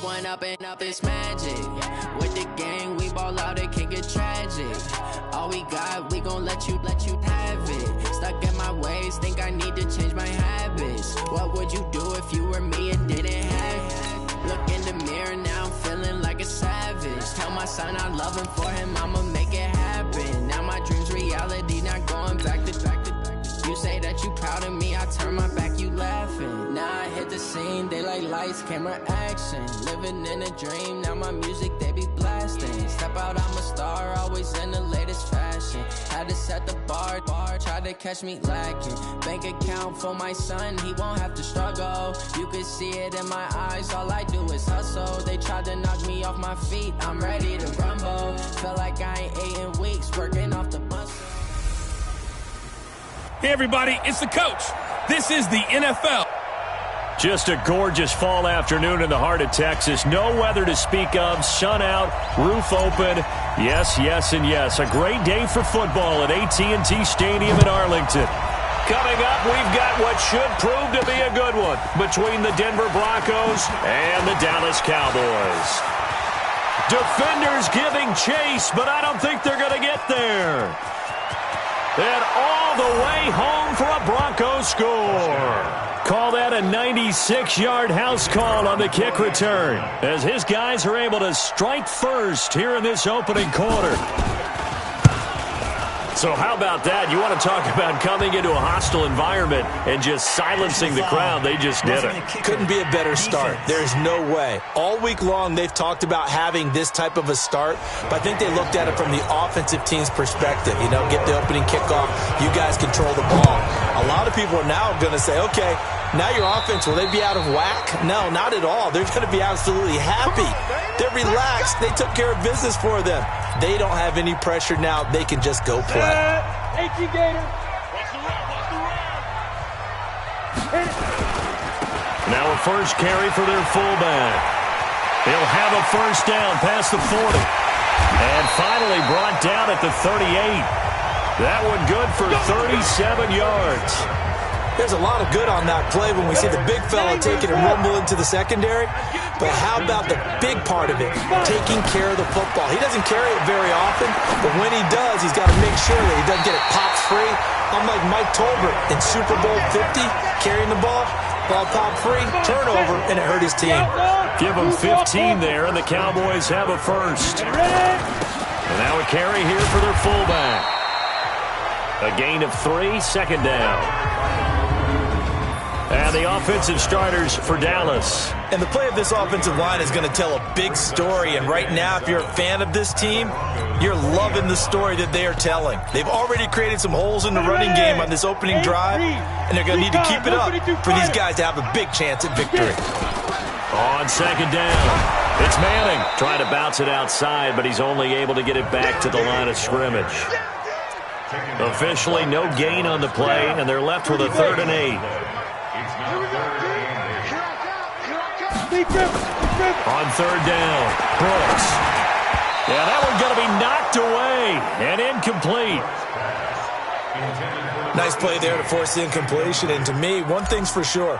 one up and up, it's magic. With the gang, we ball out, it can get tragic. All we got, we gon' let you have it. Stuck in my ways, think I need to change my habits. What would you do if you were me and didn't have it? Look in the mirror, now I'm feeling like a savage. Tell my son I love him, for him I'ma make it happen. Now my dream's reality, not going back to. You say that you proud of me, I turn my back, you laughing. Now I hit the scene, they like lights, camera, action. Living in a dream, now my music, they be blasting. Step out, I'm a star, always in the latest fashion. Had to set the bar, try to catch me lacking. Bank account for my son, he won't have to struggle. You can see it in my eyes, all I do is hustle. They tried to knock me off my feet, I'm ready to rumble. Feel like I ain't ate in weeks, working off the muscle. Hey everybody, it's the coach. This is the NFL. Just a gorgeous fall afternoon in the heart of Texas. No weather to speak of, sun out, roof open. Yes, yes, and yes. A great day for football at AT&T Stadium in Arlington. Coming up, we've got what should prove to be a good one between the Denver Broncos and the Dallas Cowboys. Defenders giving chase, but I don't think they're going to get there. And all the way home for a Broncos score. Call that a 96-yard house call on the kick return, as his guys are able to strike first here in this opening quarter. So how about that? You want to talk about coming into a hostile environment and just silencing the crowd. They just did it. Couldn't be a better start. There's no way. All week long, they've talked about having this type of a start, but I think they looked at it from the offensive team's perspective. You know, get the opening kickoff. You guys control the ball. A lot of people are now going to say, okay, now your offense, will they be out of whack? No, not at all. They're going to be absolutely happy. They're relaxed. They took care of business for them. They don't have any pressure now. They can just go play. Now a first carry for their fullback. They'll have a first down past the 40. And finally brought down at the 38. That one good for 37 yards. There's a lot of good on that play when we see the big fella taking a rumble into the secondary. But how about the big part of it, taking care of the football? He doesn't carry it very often, but when he does, he's got to make sure that he doesn't get it popped free. Unlike Mike Tolbert in Super Bowl 50, carrying the ball popped free, turnover, and it hurt his team. Give him 15 there, and the Cowboys have a first. And now a carry here for their fullback. A gain of 3, second down. And the offensive starters for Dallas. And the play of this offensive line is going to tell a big story. And right now, if you're a fan of this team, you're loving the story that they are telling. They've already created some holes in the running game on this opening drive, and they're going to need to keep it up for these guys to have a big chance at victory. On second down, it's Manning trying to bounce it outside, but he's only able to get it back to the line of scrimmage. Officially no gain on the play, and they're left with a 3rd and 8. On 3rd down, Brooks. Yeah, that one going to be knocked away and incomplete. Nice play there to force the incompletion. And to me, one thing's for sure.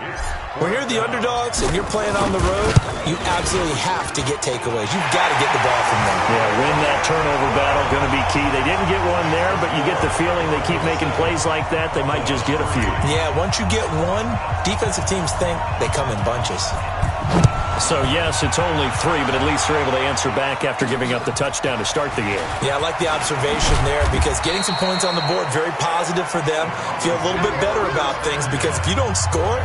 When you're the underdogs and you're playing on the road, you absolutely have to get takeaways. You've got to get the ball from them. Yeah, win that turnover battle, going to be key. They didn't get one there, but you get the feeling they keep making plays like that, they might just get a few. Yeah, once you get one, defensive teams think they come in bunches. So, yes, it's only 3, but at least they're able to answer back after giving up the touchdown to start the game. Yeah, I like the observation there because getting some points on the board, very positive for them. Feel a little bit better about things because if you don't score,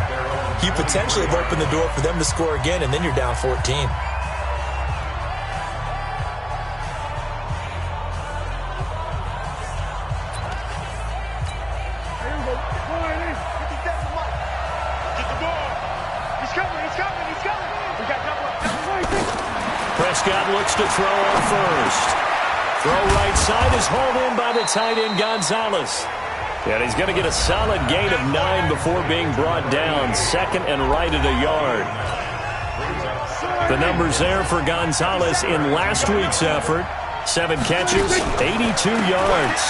you potentially have opened the door for them to score again, and then you're down 14. Prescott looks to throw on first. Throw right side is hauled in by the tight end Gonzalez. And he's going to get a solid gain of 9 before being brought down. 2nd and right at a yard. The numbers there for Gonzalez in last week's effort. 7 catches, 82 yards.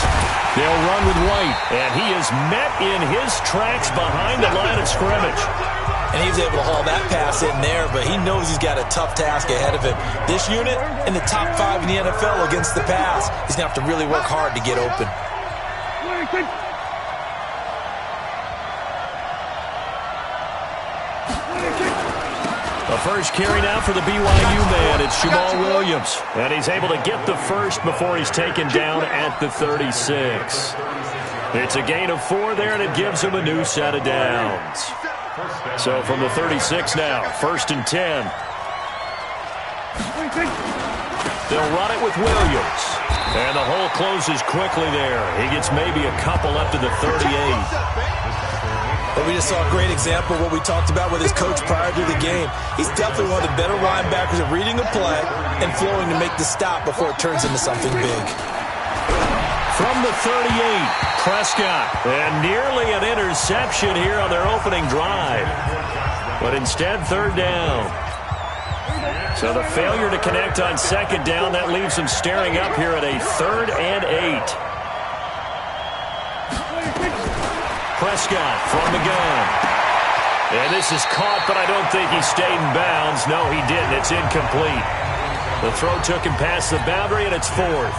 They'll run with White, and he is met in his tracks behind the line of scrimmage. and he was able to haul that pass in there, but he knows he's got a tough task ahead of him. This unit in the top 5 in the NFL against the pass. He's going to have to really work hard to get open. The first carry now for the BYU man. It's Jamal Williams. And he's able to get the first before he's taken down at the 36. It's a gain of 4 there, and it gives him a new set of downs. So from the 36 now, 1st and 10. They'll run it with Williams. And the hole closes quickly there. He gets maybe a couple up to the 38. But we just saw a great example of what we talked about with his coach prior to the game. He's definitely one of the better linebackers at reading a play and flowing to make the stop before it turns into something big. From the 38, Prescott. And nearly an interception here on their opening drive. But instead, 3rd down. So the failure to connect on 2nd down, that leaves them staring up here at a 3rd and 8. Prescott from the gun. And this is caught, but I don't think he stayed in bounds. No, he didn't. It's incomplete. The throw took him past the boundary, and it's 4th.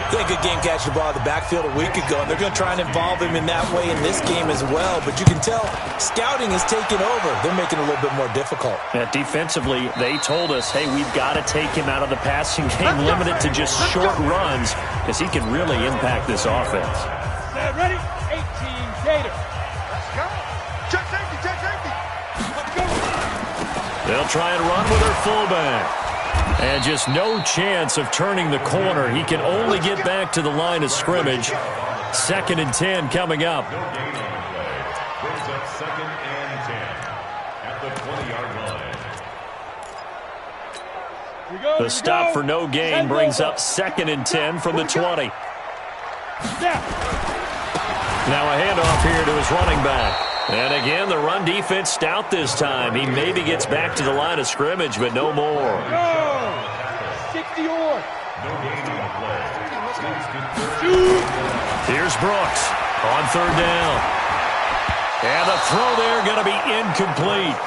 He had a good game catching the ball in the backfield a week ago, and they're going to try and involve him in that way in this game as well. But you can tell scouting is taking over. They're making it a little bit more difficult. Defensively, they told us, hey, we've got to take him out of the passing game, limit it to just short runs, because he can really impact this offense. Ready? 18 Gator. Let's go. Check safety, check safety. Let's go. They'll try and run with their fullback. And just no chance of turning the corner. He can only get back to the line of scrimmage. 2nd and 10 coming up. Brings up 2nd and 10 at the 20-yard line. The stop for no gain brings up 2nd and 10 from the 20. Now a handoff here to his running back. And again, the run defense stout this time. He maybe gets back to the line of scrimmage, but no more. 60-yard. No gain on the play. Here's Brooks on 3rd down. And the throw there going to be incomplete.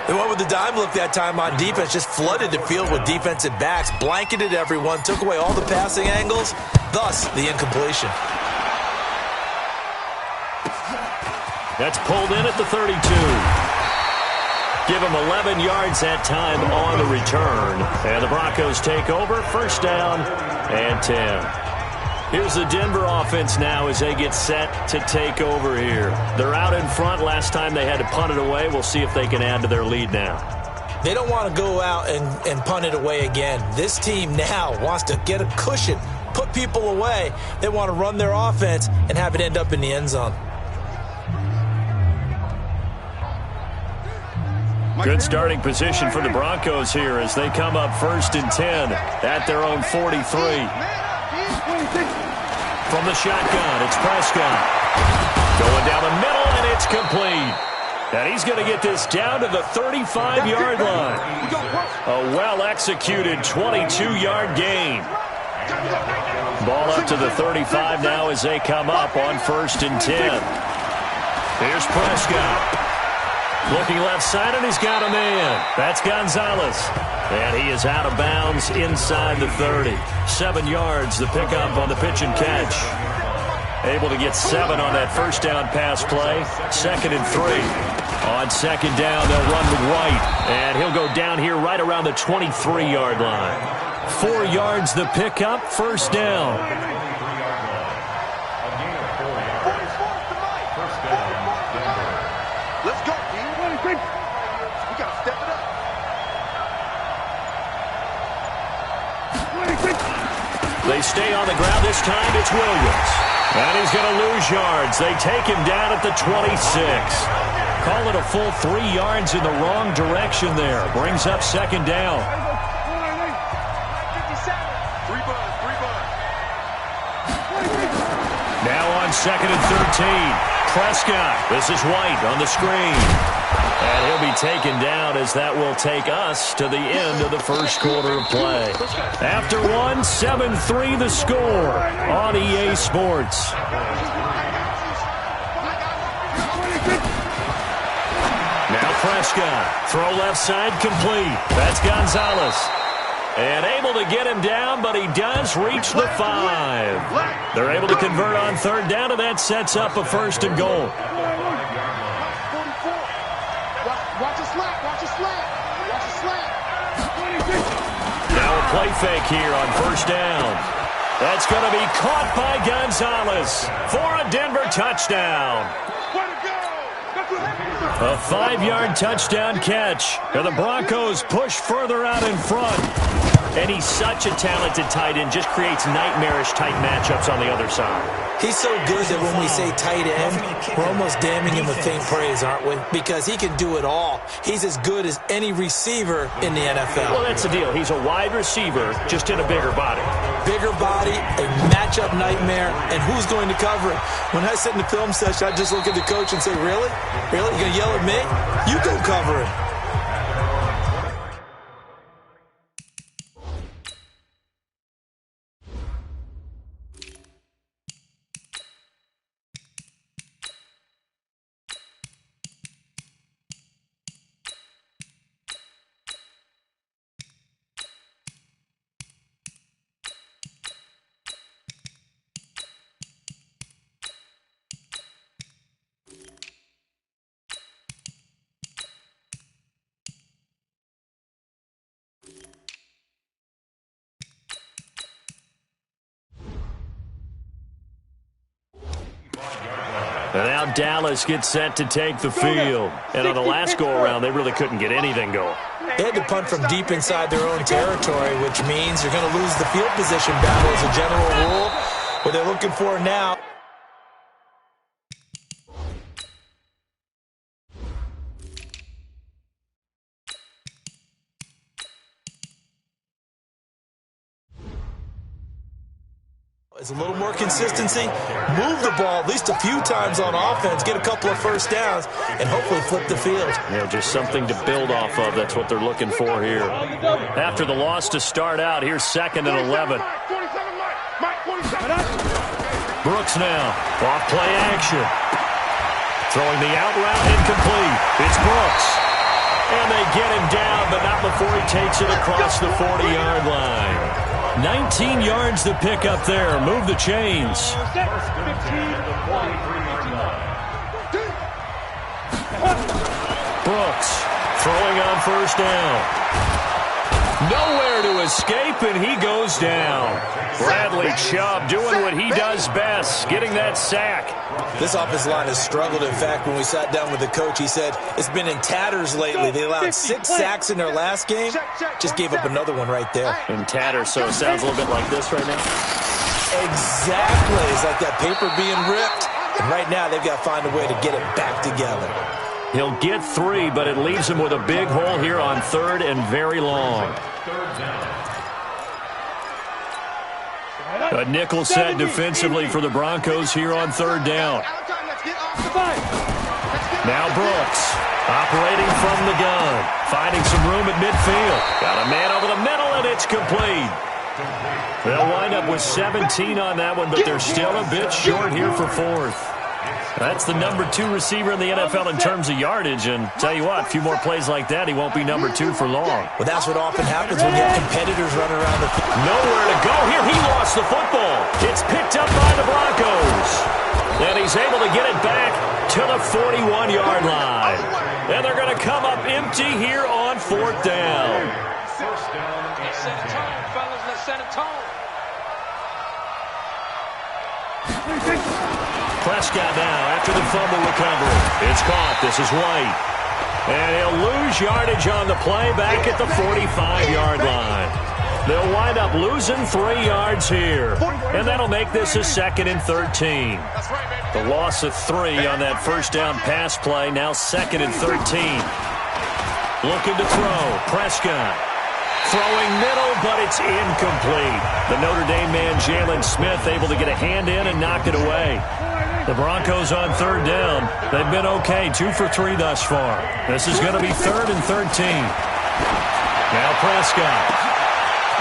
They went with the dime look that time on defense, just flooded the field with defensive backs, blanketed everyone, took away all the passing angles, thus the incompletion. That's pulled in at the 32. Give him 11 yards that time on the return. And the Broncos take over, 1st down and 10. Here's the Denver offense now as they get set to take over here. They're out in front. Last time they had to punt it away. We'll see if they can add to their lead now. They don't want to go out and punt it away again. This team now wants to get a cushion, put people away. They want to run their offense and have it end up in the end zone. Good starting position for the Broncos here as they come up 1st and 10 at their own 43. From the shotgun, it's Prescott. Going down the middle, and it's complete. And he's going to get this down to the 35-yard line. A well-executed 22-yard gain. Ball up to the 35 now as they come up on 1st and 10. Here's Prescott. Looking left side, and he's got a man. That's Gonzalez. And he is out of bounds inside the 30. 7 yards, the pickup on the pitch and catch. Able to get 7 on that 1st down pass play. 2nd and 3. On 2nd down, they'll run with White. And he'll go down here right around the 23-yard line. 4 yards, the pickup, 1st down. They stay on the ground. This time it's Williams. And he's going to lose yards. They take him down at the 26. Call it a full 3 yards in the wrong direction there. Brings up 2nd down. Now on 2nd and 13. Prescott. This is White on the screen. And he'll be taken down as that will take us to the end of the 1st quarter of play. After 1, 7-3 the score on EA Sports. Prescott. Throw left side complete. That's Gonzalez. And able to get him down, but he does reach the 5. They're able to convert on third down, and that sets up a 1st and goal. Watch a slant. Watch a slant. Watch a slant. Now a play fake here on 1st down. That's going to be caught by Gonzalez for a Denver touchdown. A 5-yard touchdown catch. And the Broncos push further out in front. And he's such a talented tight end, just creates nightmarish-type matchups on the other side. He's so good that when we say tight end, we're almost damning him with faint praise, aren't we? Because he can do it all. He's as good as any receiver in the NFL. Well, that's the deal. He's a wide receiver, just in a bigger body. Bigger body, a matchup nightmare, and who's going to cover it? When I sit in the film session, I just look at the coach and say, really? Really? You going to yell at me? You go cover it. And now Dallas gets set to take the field. And on the last go-around, they really couldn't get anything going. They had to punt from deep inside their own territory, which means you're going to lose the field position battle as a general rule. What they're looking for now. It's a little more consistency. Move the ball at least a few times on offense. Get a couple of first downs and hopefully flip the field. Yeah, just something to build off of. That's what they're looking for here. After the loss to start out, here's 2nd and 11. Brooks now. Off play action. Throwing the out route incomplete. It's Brooks. And they get him down, but not before he takes it across the 40-yard line. 19 yards to pick up there. Move the chains. Brooks throwing on 1st down. Nowhere to escape, and he goes down. Bradley Chubb doing what he does best, getting that sack. This offensive line has struggled. In fact, when we sat down with the coach, he said it's been in tatters lately. They allowed 6 sacks in their last game. Just gave up another one right there. In tatters, so it sounds a little bit like this right now. Exactly. It's like that paper being ripped. And right now, they've got to find a way to get it back together. He'll get 3, but it leaves him with a big hole here on 3rd and very long. A nickel set defensively for the Broncos here on 3rd down. Now Brooks operating from the gun, finding some room at midfield. Got a man over the middle, and it's complete. They'll wind up with 17 on that one, but they're still a bit short here for 4th. That's the number 2 receiver in the NFL in terms of yardage, and tell you what, a few more plays like that, he won't be number 2 for long. Well, that's what often happens when you have competitors running around the field. Nowhere to go here. He lost the football. It's picked up by the Broncos. And he's able to get it back to the 41-yard line. And they're going to come up empty here on 4th down. Let's set a tone, fellas. Let's set a tone. Prescott now after the fumble recovery. It's caught. This is White. And he'll lose yardage on the play back at the 45-yard line. They'll wind up losing 3 yards here. And that'll make this a 2nd and 13. The loss of 3 on that 1st down pass play. Now 2nd and 13. Looking to throw. Prescott. Throwing middle, but it's incomplete. The Notre Dame man, Jalen Smith, able to get a hand in and knock it away. The Broncos on 3rd down. They've been okay, 2 for 3 thus far. This is going to be 3rd and 13. Now Prescott.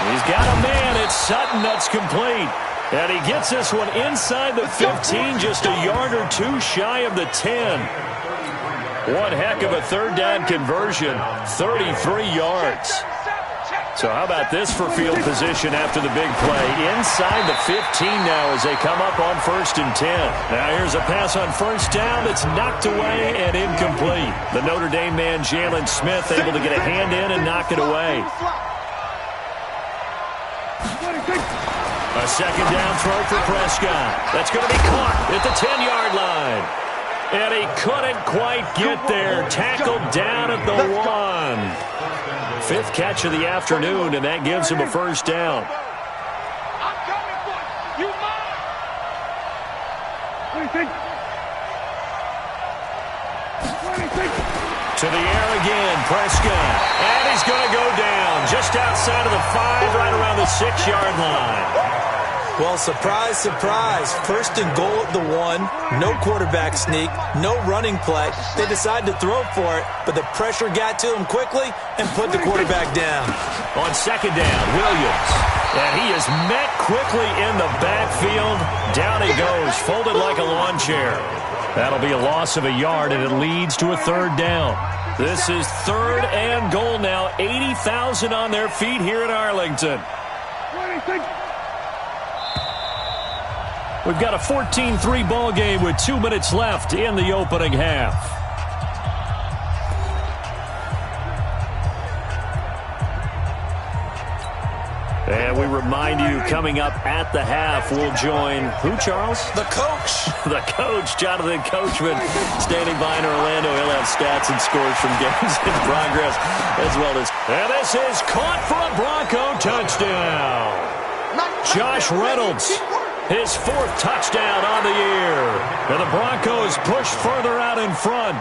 He's got a man. It's Sutton that's complete. And he gets this one inside the 15, just a yard or 2 shy of the 10. One heck of a third down conversion, 33 yards. So how about this for field position after the big play? Inside the 15 now as they come up on 1st and 10. Now here's a pass on 1st down that's knocked away and incomplete. The Notre Dame man, Jalen Smith, able to get a hand in and knock it away. A second down throw for Prescott. That's going to be caught at the 10-yard line. And he couldn't quite get there. Tackled down at the 1. 5th catch of the afternoon, and that gives him a 1st down. I'm coming for you. You mine. What do you think? What do you think? To the air again, Prescott. And he's going to go down just outside of the 5, right around the 6-yard line. Well, surprise, surprise. 1st and goal at the 1. No quarterback sneak. No running play. They decided to throw for it, but the pressure got to him quickly and put the quarterback down. On 2nd down, Williams. And he is met quickly in the backfield. Down he goes, folded like a lawn chair. That'll be a loss of a yard, and it leads to a 3rd down. This is 3rd and goal now. 80,000 on their feet here in Arlington. What do you think? We've got a 14-3 ball game with 2 minutes left in the opening half. And we remind you, coming up at the half, we'll join who, Charles? The coach. The coach, Jonathan Coachman, standing by in Orlando. He'll have stats and scores from games in progress, as well as... And this is caught for a Bronco touchdown. Josh Reynolds. His 4th touchdown on the year. And the Broncos push further out in front.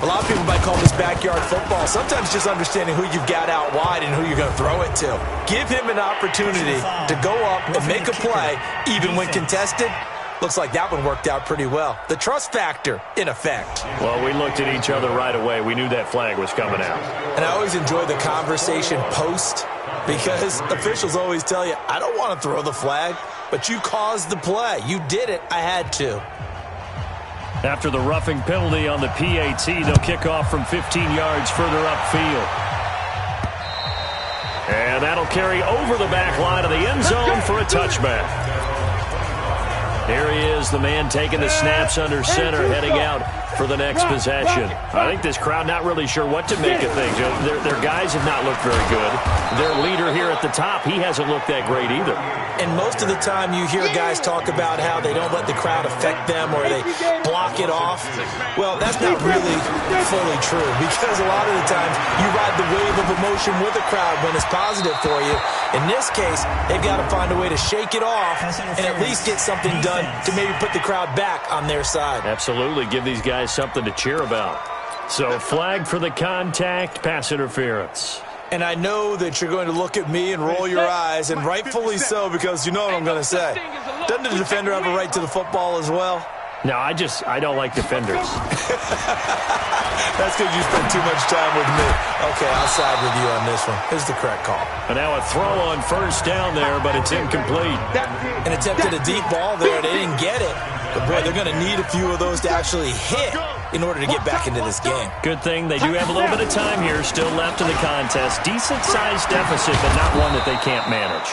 A lot of people might call this backyard football. Sometimes just understanding who you've got out wide and who you're going to throw it to. Give him an opportunity to go up and make a play, even when contested. Looks like that one worked out pretty well. The trust factor, in effect. Well, we looked at each other right away. We knew that flag was coming out. And I always enjoy the conversation post, because officials always tell you, I don't want to throw the flag, but you caused the play. You did it. I had to. After the roughing penalty on the PAT, they'll kick off from 15 yards further upfield. And that'll carry over the back line of the end zone for a touchback. Here he is, the man taking the snaps under center, heading out for the next possession. I think this crowd not really sure what to make of things. Their guys have not looked very good. Their leader here at the top, he hasn't looked that great either. And most of the time you hear guys talk about how they don't let the crowd affect them or they block it off. Well, that's not really fully true, because a lot of the times you ride the wave of emotion with the crowd when it's positive for you. In this case, they've got to find a way to shake it off and at least get something done to maybe put the crowd back on their side. Absolutely. Give these guys something to cheer about. So flag for the contact, pass interference. And I know that you're going to look at me and roll your eyes, and rightfully so, because you know what I'm going to say. Doesn't the defender have a right to the football as well? No, I don't like defenders. That's because you spend too much time with me. Okay, I'll side with you on this one. Here's the correct call. And now a throw on 1st down there, but it's incomplete. And attempted a deep ball there. They didn't get it. But, boy, they're going to need a few of those to actually hit in order to get back into this game. Good thing they do have a little bit of time here still left in the contest. Decent-sized deficit, but not one that they can't manage.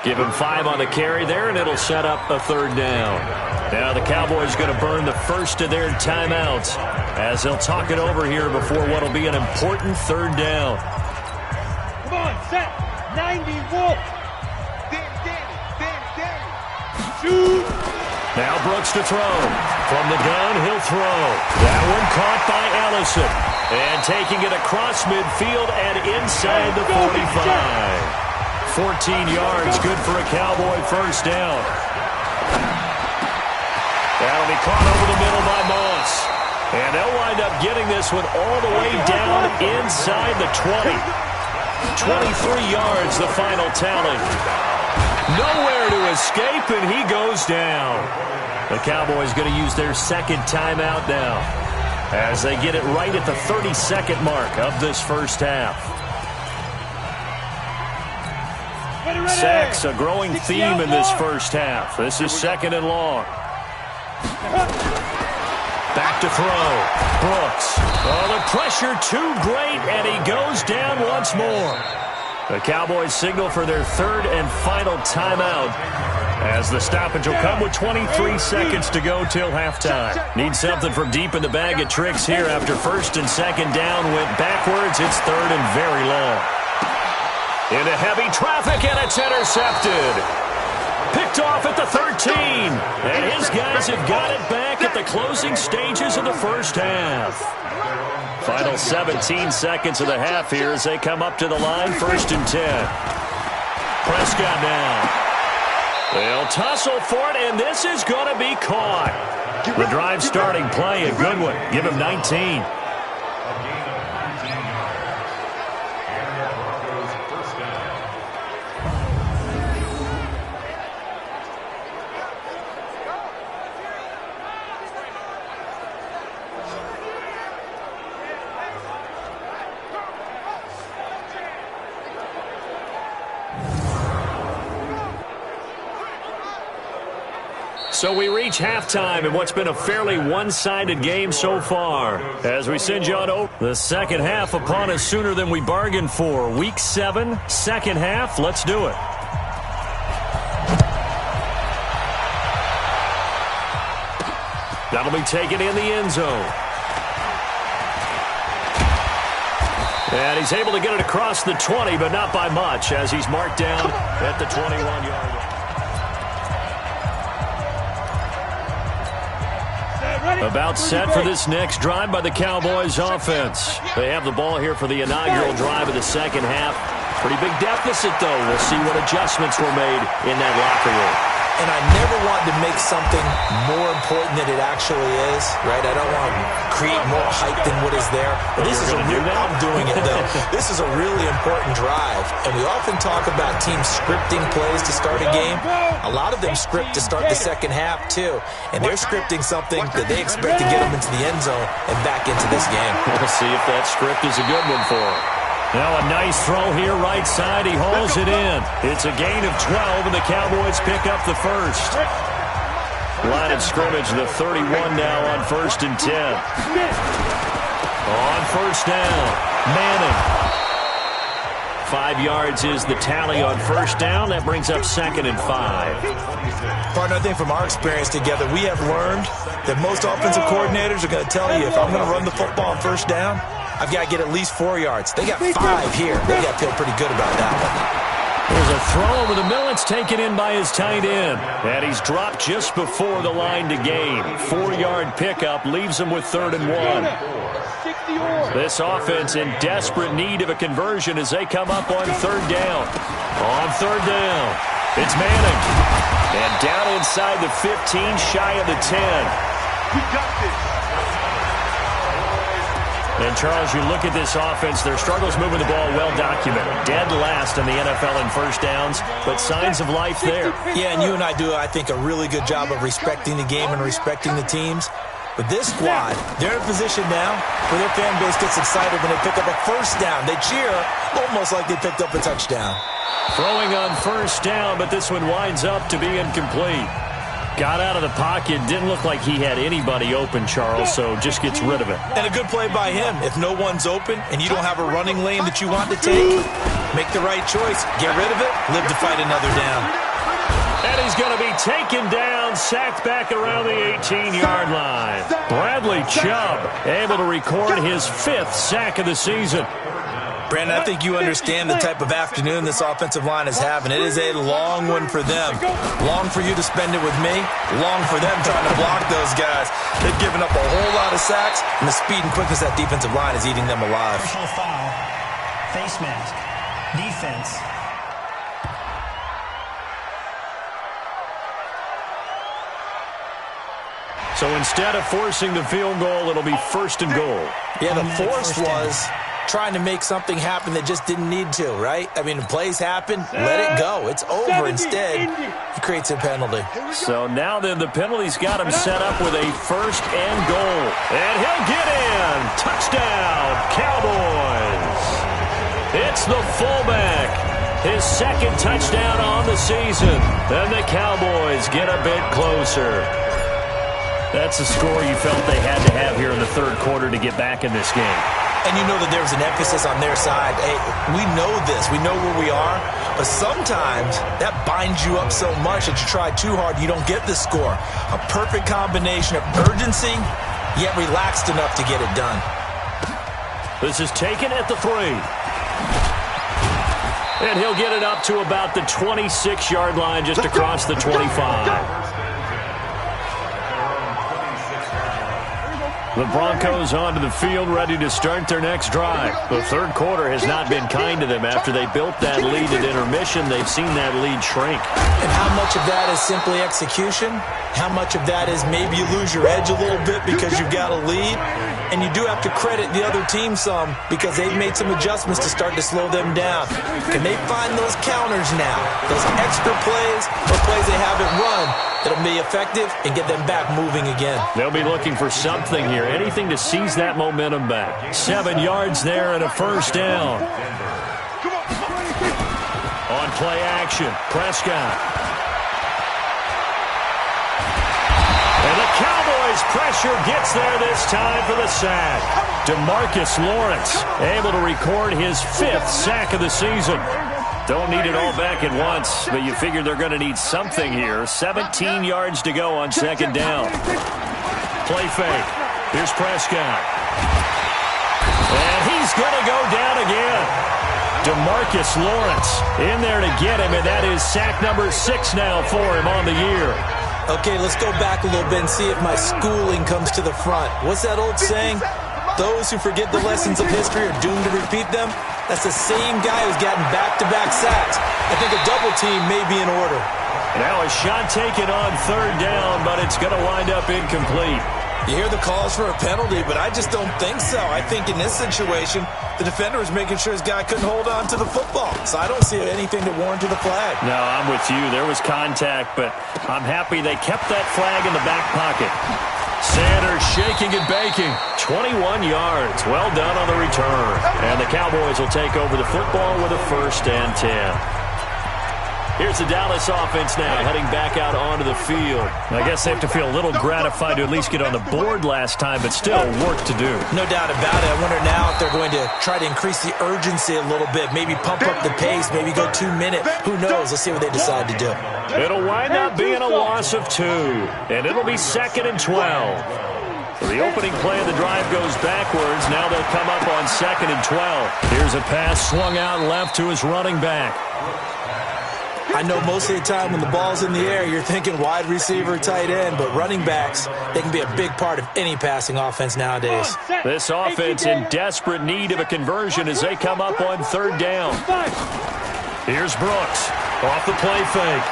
Give him 5 on the carry there, and it'll set up a 3rd down. Now the Cowboys going to burn the first of their timeouts as they'll talk it over here before what will be an important 3rd down. Come on, set. 90 Wolf. Shoot. Now Brooks to throw. From the gun, he'll throw. That one caught by Ellison. And taking it across midfield and inside the 45. 14 yards, good for a Cowboy 1st down. That'll be caught over the middle by Moss. And they'll wind up getting this one all the way down inside the 20. 23 yards, the final tally. Nowhere to escape, and he goes down. The Cowboys going to use their 2nd timeout now as they get it right at the 32nd mark of this first half. Sacks, a growing theme in this first half. This is 2nd and long. Back back to throw. Brooks. Oh, the pressure too great, and he goes down once more. The Cowboys signal for their third and final timeout, as the stoppage will come with 23 seconds to go till halftime. Need something from deep in the bag of tricks here after first and second down went backwards. It's third and very long. Into heavy traffic, and it's intercepted. Picked off at the 13. And his guys have got it back at the closing stages of the first half. Final 17 seconds of the half here as they come up to the line, first and 10. Prescott now. They'll tussle for it, and this is going to be caught. The drive starting play, a good one. Give him 19. So we reach halftime in what's been a fairly one-sided game so far. As we send you on over the second half upon us sooner than we bargained for. Week 7, second half. Let's do it. That'll be taken in the end zone. And he's able to get it across the 20, but not by much, as he's marked down at the 21-yard line. About set for this next drive by the Cowboys offense. They have the ball here for the inaugural drive of the second half. Pretty big deficit, though. We'll see what adjustments were made in that locker room. And I never want to make something more important than it actually is, right? I don't want to create more hype than what is there. But this is I'm doing it, though. This is a really important drive. And we often talk about teams scripting plays to start a game. A lot of them script to start the second half, too. And they're scripting something that they expect to get them into the end zone and back into this game. We'll see if that script is a good one for them. Now a nice throw here, right side. He hauls it in. It's a gain of 12, and the Cowboys pick up the first. Line of scrimmage, the 31 now on first and 10. On first down, Manning. 5 yards is the tally on first down. That brings up second and 5. Partner, I think from our experience together, we have learned that most offensive coordinators are going to tell you, if I'm going to run the football on first down, I've got to get at least 4 yards. They got 5 here. They got to feel pretty good about that one. There's a throw over the middle. It's taken in by his tight end. And he's dropped just before the line to gain. 4-yard pickup leaves him with third and 1. This offense in desperate need of a conversion as they come up on third down. On third down, it's Manning. And down inside the 15, shy of the 10. We got this. And, Charles, you look at this offense, their struggles moving the ball well documented. Dead last in the NFL in first downs, but signs of life there. Yeah, and you and I do, I think, a really good job of respecting the game and respecting the teams. But this squad, they're in a position now where their fan base gets excited when they pick up a first down. They cheer almost like they picked up a touchdown. Throwing on first down, but this one winds up to be incomplete. Got out of the pocket, didn't look like he had anybody open, Charles, so just gets rid of it. And a good play by him. If no one's open and you don't have a running lane that you want to take, make the right choice. Get rid of it, live to fight another down. And he's going to be taken down, sacked back around the 18-yard line. Bradley Chubb able to record his 5th sack of the season. Brandon, I think you understand the type of afternoon this offensive line is having. It is a long one for them. Long for you to spend it with me. Long for them trying to block those guys. They've given up a whole lot of sacks, and the speed and quickness of that defensive line is eating them alive. Personal foul, face mask, defense. So instead of forcing the field goal, it'll be first and goal. Yeah, the force was trying to make something happen that just didn't need to, right? I mean, plays happen, let it go. It's over. Instead, he creates a penalty. So now then, the penalty's got him set up with a first and goal. And he'll get in. Touchdown, Cowboys. It's the fullback. His second touchdown on the season. And the Cowboys get a bit closer. That's the score you felt they had to have here in the third quarter to get back in this game. And you know that there was an emphasis on their side. Hey, we know this. We know where we are. But sometimes that binds you up so much that you try too hard, you don't get the score. A perfect combination of urgency, yet relaxed enough to get it done. This is taken at the 3. And he'll get it up to about the 26-yard line just across the 25. The Broncos onto the field, ready to start their next drive. The third quarter has not been kind to them. After they built that lead at intermission, they've seen that lead shrink. And how much of that is simply execution? How much of that is maybe you lose your edge a little bit because you've got a lead? And you do have to credit the other team some because they've made some adjustments to start to slow them down. Can they find those counters now? Those extra plays or plays they haven't run that'll be effective and get them back moving again. They'll be looking for something here, anything to seize that momentum back. 7 yards there and a first down. On play action, Prescott. And the Cowboys pressure gets there this time for the sack. DeMarcus Lawrence able to record his 5th sack of the season. Don't need it all back at once, but you figure they're going to need something here. 17 yards to go on second down. Play fake. Here's Prescott. And he's going to go down again. DeMarcus Lawrence in there to get him, and that is sack number 6 now for him on the year. Okay, let's go back a little bit and see if my schooling comes to the front. What's that old saying? Those who forget the lessons of history are doomed to repeat them. That's the same guy who's gotten back-to-back sacks. I think a double team may be in order. Now a shot taken on third down, but it's going to wind up incomplete. You hear the calls for a penalty, but I just don't think so. I think in this situation, the defender was making sure his guy couldn't hold on to the football. So I don't see anything to warrant to the flag. No, I'm with you. There was contact, but I'm happy they kept that flag in the back pocket. Sanders shaking and baking. 21 yards. Well done on the return. And the Cowboys will take over the football with a 1st and 10. Here's the Dallas offense now, heading back out onto the field. I guess they have to feel a little gratified to at least get on the board last time, but still work to do. No doubt about it. I wonder now if they're going to try to increase the urgency a little bit, maybe pump up the pace, maybe go 2 minutes. Who knows? Let's see what they decide to do. It'll wind up being a loss of 2, and it'll be 2nd and 12. So the opening play of the drive goes backwards. Now they'll come up on 2nd and 12. Here's a pass swung out left to his running back. I know most of the time when the ball's in the air, you're thinking wide receiver, tight end, but running backs, they can be a big part of any passing offense nowadays. This offense in desperate need of a conversion as they come up on 3rd down. Here's Brooks off the play fake.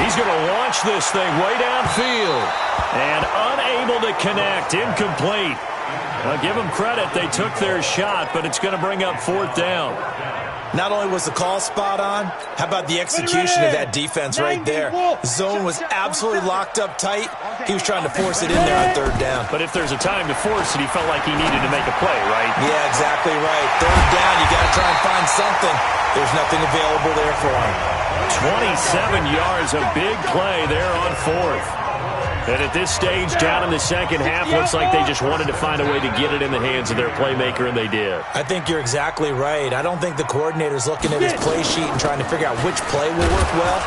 He's going to launch this thing way downfield and unable to connect, incomplete. I'll give them credit. They took their shot, but it's going to bring up 4th down. Not only was the call spot on, how about the execution of that defense right there? Zone was absolutely locked up tight. He was trying to force it in there on 3rd down. But if there's a time to force it, he felt like he needed to make a play, right? Yeah, exactly right. 3rd down, you got to try and find something. There's nothing available there for him. 27 yards, a big play there on 4th. And at this stage, down in the second half, looks like they just wanted to find a way to get it in the hands of their playmaker, and they did. I think you're exactly right. I don't think the coordinator's looking at his play sheet and trying to figure out which play will work well.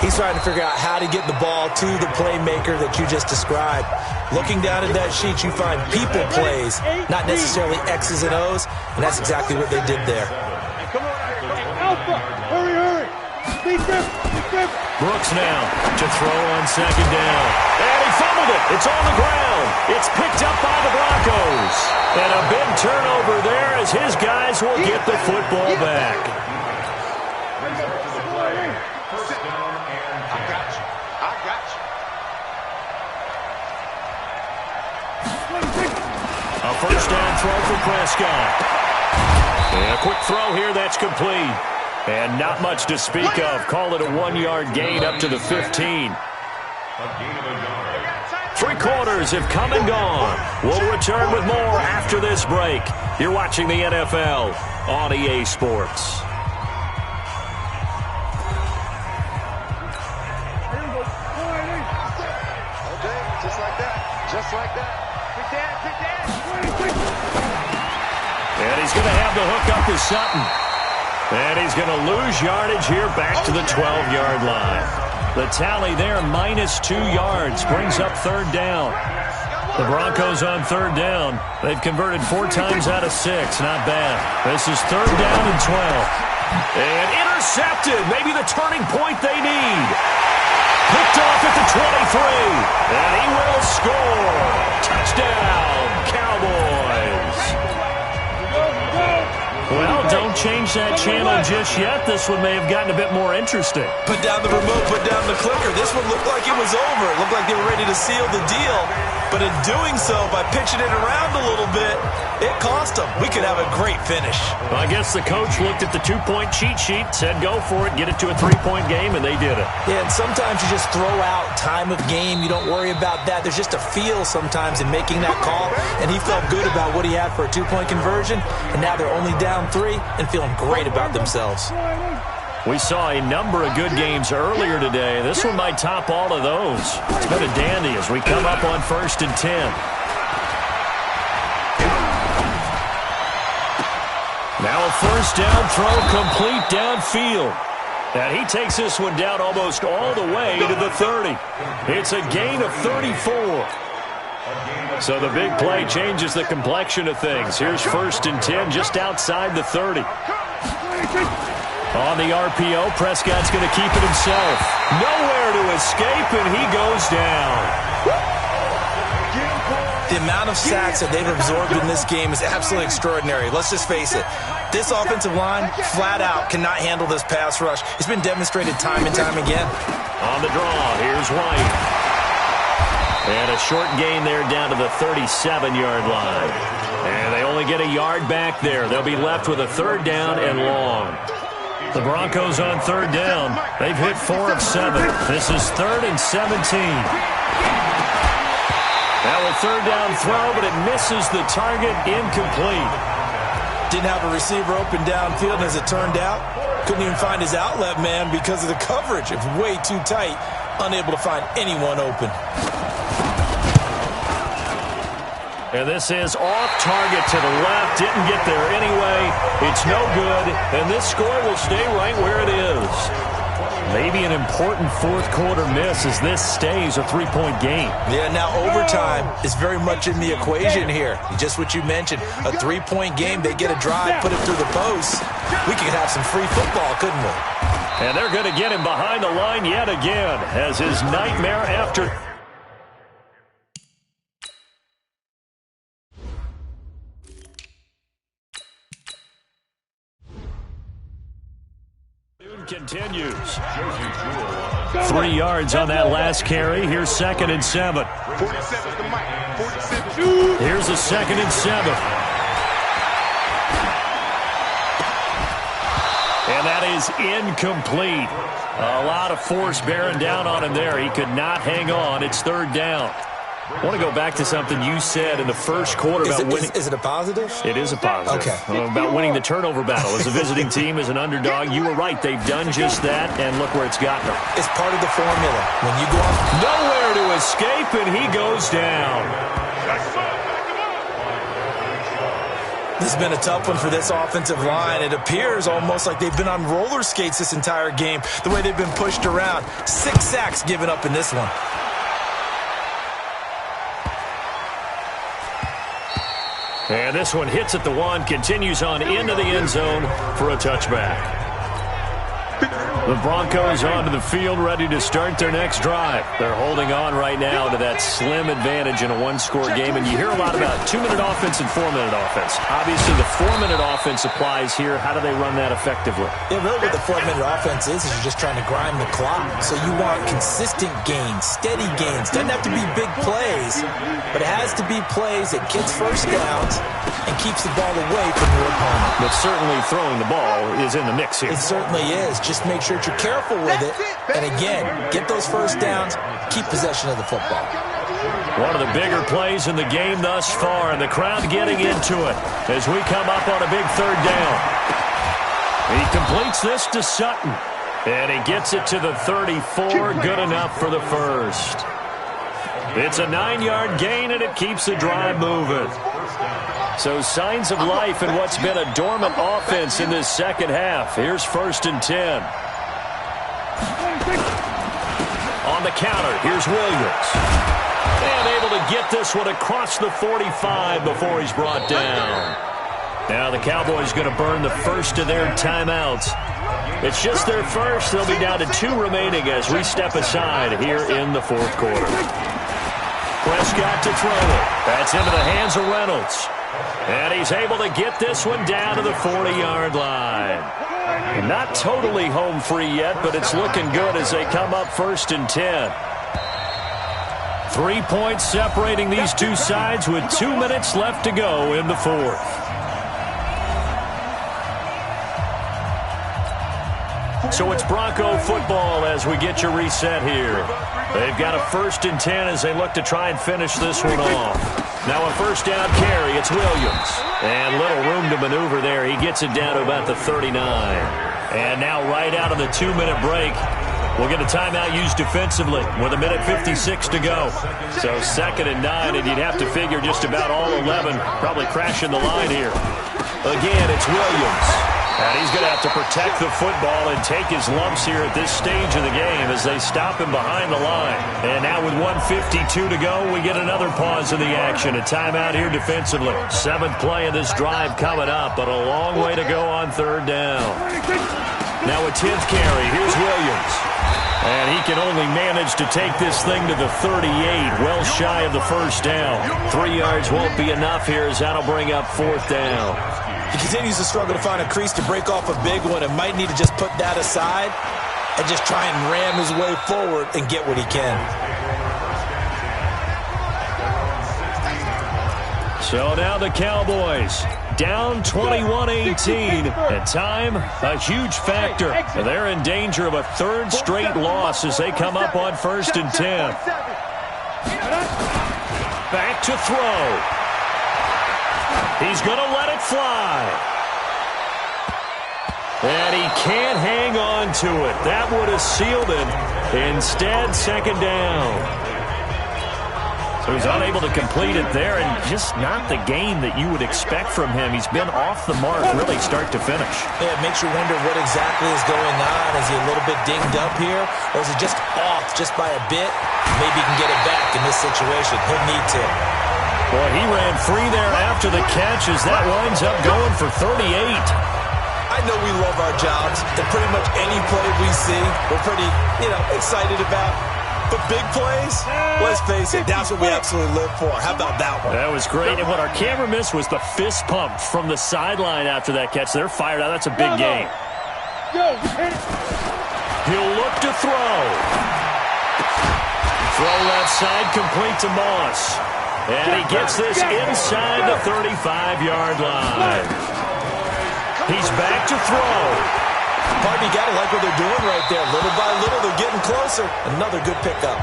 He's trying to figure out how to get the ball to the playmaker that you just described. Looking down at that sheet, you find people plays, not necessarily X's and O's, and that's exactly what they did there. Alpha, hurry. Brooks now to throw on 2nd down. And he fumbled it. It's on the ground. It's picked up by the Broncos. And a big turnover there as his guys will get the football back. A 1st down throw for Prescott. And a quick throw here that's complete. And not much to speak of. Call it a 1-yard gain up to the 15. 3 quarters have come and gone. We'll return with more after this break. You're watching the NFL on EA Sports. Okay, just like that. Just like that. And he's going to have the hook up to Sutton. And he's going to lose yardage here back to the 12-yard line. The tally there, -2 yards, brings up third down. The Broncos on third down. They've converted 4 times out of 6. Not bad. This is third down and 12. And intercepted. Maybe the turning point they need. Picked off at the 23. And he will score. Touchdown, Cowboys. Well, don't change that channel just yet. This one may have gotten a bit more interesting. Put down the remote, put down the clicker. This one looked like it was over. It looked like they were ready to seal the deal. But in doing so, by pitching it around a little bit, it cost them. We could have a great finish. Well, I guess the coach looked at the 2-point cheat sheet, said go for it, get it to a 3-point game, and they did it. Yeah, and sometimes you just throw out time of game. You don't worry about that. There's just a feel sometimes in making that call, and he felt good about what he had for a 2-point conversion, and now they're only down 3 and feeling great about themselves. We saw a number of good games earlier today. This one might top all of those. It's been a dandy as we come up on 1st and 10. Now a first down throw complete downfield. And he takes this one down almost all the way to the 30. It's a gain of 34. So the big play changes the complexion of things. Here's 1st and 10 just outside the 30. On the RPO, Prescott's going to keep it himself. Nowhere to escape, and he goes down. The amount of sacks that they've absorbed in this game is absolutely extraordinary. Let's just face it. This offensive line, flat out, cannot handle this pass rush. It's been demonstrated time and time again. On the draw, here's White. And a short gain there down to the 37-yard line. And they only get a yard back there. They'll be left with a third down and long. The Broncos on third down. They've hit 4 of 7. This is 3rd and 17. Now a third down throw, but it misses the target, incomplete. Didn't have a receiver open downfield, and as it turned out, couldn't even find his outlet man because of the coverage. It was way too tight, unable to find anyone open. And this is off target to the left. Didn't get there anyway. It's no good. And this score will stay right where it is. Maybe an important fourth-quarter miss as this stays a 3-point game. Yeah, now overtime is very much in the equation here. Just what you mentioned, a 3-point game. They get a drive, put it through the post. We could have some free football, couldn't we? And they're going to get him behind the line yet again as his nightmare after... continues. 3 yards on that last carry. Here's 2nd and 7. Here's a 2nd and 7. And that is incomplete. A lot of force bearing down on him there. He could not hang on. It's 3rd down. I want to go back to something you said in the first quarter about winning. Is it a positive? It is a positive. Okay. About winning the turnover battle. As a visiting team, as an underdog, you were right. They've done just that, and look where it's gotten them. It's part of the formula. When you go on... Nowhere to escape, and he goes down. This has been a tough one for this offensive line. It appears almost like they've been on roller skates this entire game, the way they've been pushed around. 6 sacks given up in this one. And this one hits at the 1, continues on into the end zone for a touchback. The Broncos onto the field, ready to start their next drive. They're holding on right now to that slim advantage in a one-score game, and you hear a lot about 2-minute offense and 4-minute offense. Obviously, the 4-minute offense applies here. How do they run that effectively? Yeah, really what the 4-minute offense is you're just trying to grind the clock. So you want consistent gains, steady gains. Doesn't have to be big plays, but it has to be plays that gets first downs and keeps the ball away from your opponent. But certainly throwing the ball is in the mix here. It certainly is. Just make sure you're careful with it. And again, get those first downs, keep possession of the football. One of the bigger plays in the game thus far, and the crowd getting into it as we come up on a big 3rd down. He completes this to Sutton, and he gets it to the 34. Good enough for the first. It's a 9-yard gain, and it keeps the drive moving. So signs of life in what's been a dormant offense in this second half. Here's 1st and 10. On the counter, here's Williams. And able to get this one across the 45 before he's brought down. Now the Cowboys going to burn the first of their timeouts. It's just their first. They'll be down to 2 remaining as we step aside here in the 4th quarter. Prescott to throw it. That's into the hands of Reynolds. And he's able to get this one down to the 40-yard line. Not totally home free yet, but it's looking good as they come up 1st and 10. 3 points separating these two sides with 2 minutes left to go in the 4th. So it's Bronco football as we get you reset here. They've got a 1st and 10 as they look to try and finish this one off. Now a 1st down carry, it's Williams. And little room to maneuver there. He gets it down to about the 39. And now right out of the 2-minute break, we'll get a timeout used defensively with 1:56 to go. So 2nd and 9, and you'd have to figure just about all 11 probably crashing the line here. Again, it's Williams. And he's going to have to protect the football and take his lumps here at this stage of the game as they stop him behind the line. And now with 1:52 to go, we get another pause in the action. A timeout here defensively. 7th play of this drive coming up, but a long way to go on 3rd down. Now a 10th carry. Here's Williams. And he can only manage to take this thing to the 38, well shy of the 1st down. 3 yards won't be enough here as that'll bring up 4th down. He continues to struggle to find a crease to break off a big one and might need to just put that aside and just try and ram his way forward and get what he can. So now the Cowboys down 21-18. And time, a huge factor. They're in danger of a 3rd straight loss as they come up on 1st and 10. Back to throw. He's going to let it fly. And he can't hang on to it. That would have sealed it. Instead, 2nd down. So he's unable to complete it there, and just not the game that you would expect from him. He's been off the mark really start to finish. Yeah, it makes you wonder what exactly is going on. Is he a little bit dinged up here, or is he just off just by a bit? Maybe he can get it back in this situation. He'll need to. Boy, he ran free there after the catch as that winds up going for 38. I know we love our jobs, and pretty much any play we see, we're pretty, excited about. But big plays, let's face it, that's what we absolutely live for. How about that one? That was great, and what our camera missed was the fist pump from the sideline after that catch. They're fired out. That's a big game. He'll look to throw. Throw left side, complete to Moss. And he gets this inside the 35-yard line. He's back to throw. Pardon me, got to like what they're doing right there. Little by little, they're getting closer. Another good pickup.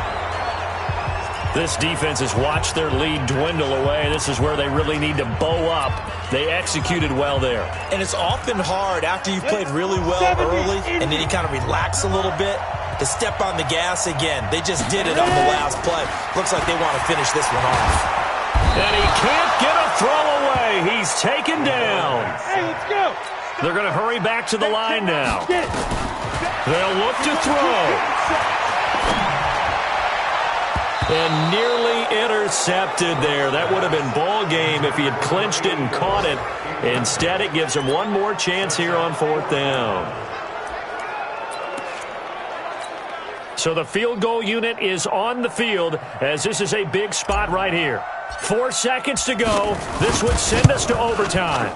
This defense has watched their lead dwindle away. This is where they really need to bow up. They executed well there. And it's often hard after you've played really well early and then you kind of relax a little bit to step on the gas again. They just did it on the last play. Looks like they want to finish this one off. And he can't get a throw away. He's taken down. Hey, let's go. They're going to hurry back to the line now. They'll look to throw. And nearly intercepted there. That would have been ball game if he had clinched it and caught it. Instead, it gives him one more chance here on 4th down. So the field goal unit is on the field as this is a big spot right here. 4 seconds to go. This would send us to overtime.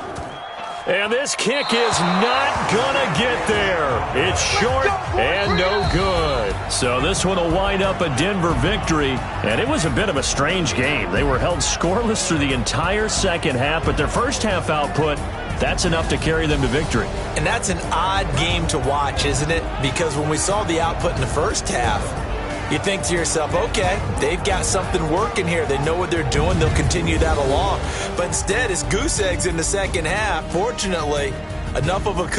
And this kick is not going to get there. It's short and no good. So this one will wind up a Denver victory. And it was a bit of a strange game. They were held scoreless through the entire second half, but their first half output, that's enough to carry them to victory. And that's an odd game to watch, isn't it? Because when we saw the output in the first half, you think to yourself, okay, they've got something working here. They know what they're doing. They'll continue that along. But instead, it's goose eggs in the second half. Fortunately, enough of a